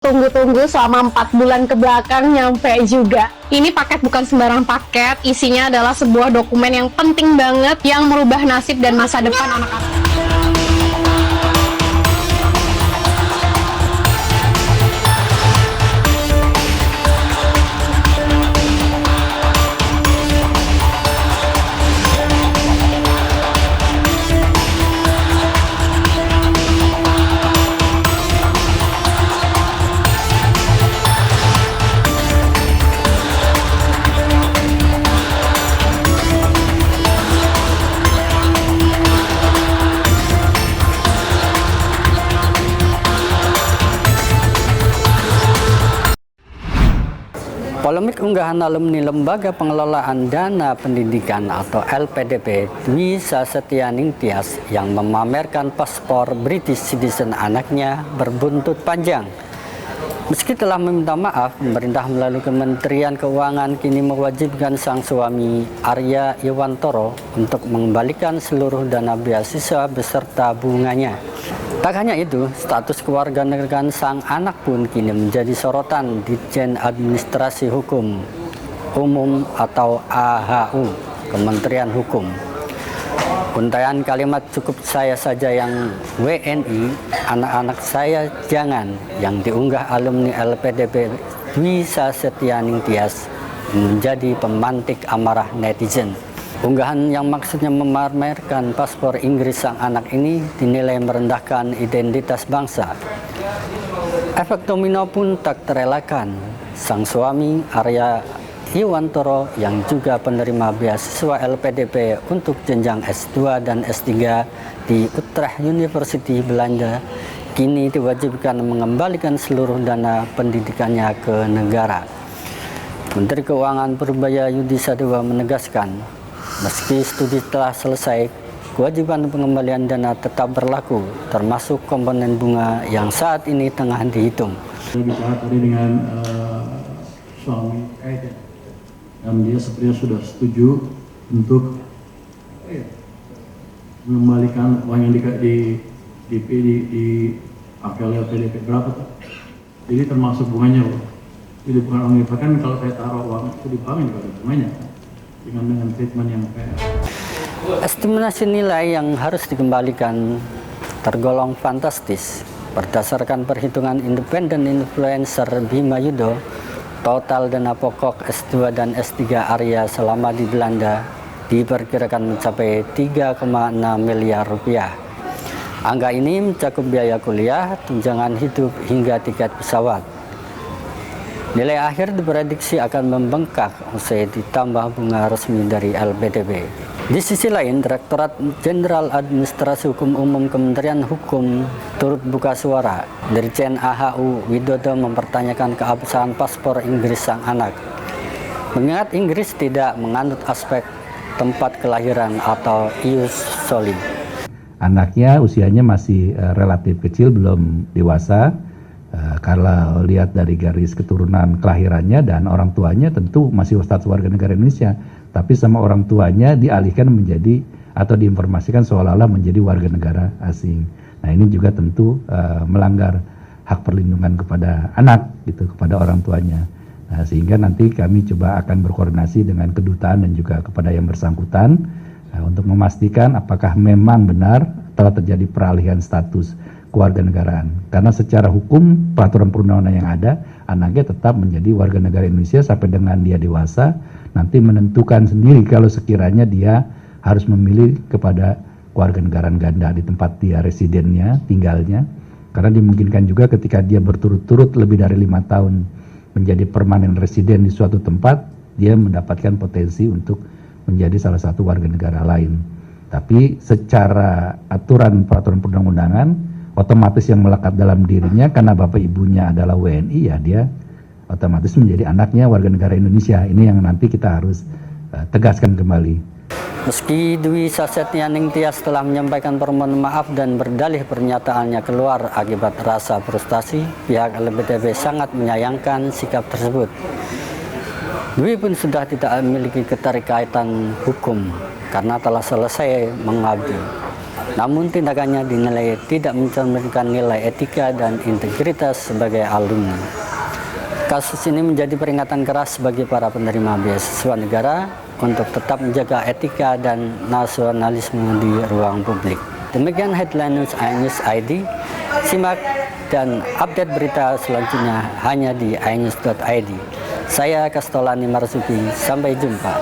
Tunggu-tunggu selama 4 bulan ke belakang nyampe juga. Ini paket bukan sembarang paket, isinya adalah sebuah dokumen yang penting banget yang merubah nasib dan masa depan anak-anak. Polemik unggahan alumni Lembaga Pengelolaan Dana Pendidikan atau LPDP Dwi Sasetyaning Tias yang memamerkan paspor British citizen anaknya berbuntut panjang. Meski telah meminta maaf, pemerintah melalui Kementerian Keuangan kini mewajibkan sang suami Arya Iwantoro untuk mengembalikan seluruh dana beasiswa beserta bunganya. Tak hanya itu, status kewarganegaraan sang anak pun kini menjadi sorotan Ditjen Administrasi Hukum Umum atau AHU, Kementerian Hukum. Untaian kalimat "cukup saya saja yang WNI, anak-anak saya jangan" yang diunggah alumni LPDP Dwi Sasetyaning Tias menjadi pemantik amarah netizen. Unggahan yang maksudnya memamerkan paspor Inggris sang anak ini dinilai merendahkan identitas bangsa. Efek domino pun tak terelakkan. Sang suami Arya Iwantoro yang juga penerima beasiswa LPDP untuk jenjang S2 dan S3 di Utrecht University Belanda kini diwajibkan mengembalikan seluruh dana pendidikannya ke negara. Menteri Keuangan Purbaya Yudi Sadewa menegaskan, meski studi telah selesai, kewajiban pengembalian dana tetap berlaku, termasuk komponen bunga yang saat ini tengah dihitung. Saya bicara tadi dengan suami dan dia sepertinya sudah setuju untuk mengembalikan uang yang dipakai oleh PDP berapa tuh? Jadi termasuk bunganya, loh. Jadi bukan uang itu kan kalau saya taruh uang itu di bank juga ada bunganya, dengan treatment yang fair. Estimasi nilai yang harus dikembalikan tergolong fantastis. Berdasarkan perhitungan independen influencer Bima Yudo, total dana pokok S2 dan S3 Arya selama di Belanda diperkirakan mencapai 3,6 miliar rupiah. Angka ini mencakup biaya kuliah, tunjangan hidup, hingga tiket pesawat. Nilai akhir diprediksi akan membengkak usai ditambah bunga resmi dari LPDP. Di sisi lain, Direktorat Jenderal Administrasi Hukum Umum Kementerian Hukum turut buka suara. Dirjen AHU Widodo mempertanyakan keabsahan paspor Inggris sang anak. Mengingat Inggris tidak menganut aspek tempat kelahiran atau ius soli. Anaknya usianya masih relatif kecil, belum dewasa. Kalau lihat dari garis keturunan kelahirannya dan orang tuanya tentu masih status warga negara Indonesia, tapi sama orang tuanya dialihkan menjadi atau diinformasikan seolah-olah menjadi warga negara asing. Nah, ini juga tentu melanggar hak perlindungan kepada anak gitu, kepada orang tuanya. Nah, sehingga nanti kami coba akan berkoordinasi dengan kedutaan dan juga kepada yang bersangkutan untuk memastikan apakah memang benar telah terjadi peralihan status kewarganegaraan. Karena secara hukum peraturan perundang-undangan yang ada, anaknya tetap menjadi warga negara Indonesia sampai dengan dia dewasa, nanti menentukan sendiri kalau sekiranya dia harus memilih kepada kewarganegaraan ganda di tempat dia residennya, tinggalnya. Karena dimungkinkan juga ketika dia berturut-turut lebih dari 5 tahun menjadi permanen residen di suatu tempat, dia mendapatkan potensi untuk menjadi salah satu warga negara lain. Tapi secara aturan peraturan perundang-undangan, otomatis yang melekat dalam dirinya karena bapak ibunya adalah WNI, ya dia otomatis menjadi anaknya warga negara Indonesia. Ini yang nanti kita harus tegaskan kembali. Meski Dwi Sasetyaning Tias telah menyampaikan permohonan maaf dan berdalih pernyataannya keluar akibat rasa frustasi, pihak LPDP sangat menyayangkan sikap tersebut. Dwi pun sudah tidak memiliki keterkaitan hukum karena telah selesai mengabdi. namun tindakannya dinilai tidak mencerminkan nilai etika dan integritas sebagai alumni. Kasus ini menjadi peringatan keras bagi para penerima beasiswa negara untuk tetap menjaga etika dan nasionalisme di ruang publik. Demikian headline news iNews ID. Simak dan update berita selanjutnya hanya di iNews.id. Saya Kastolani Marzuki, sampai jumpa.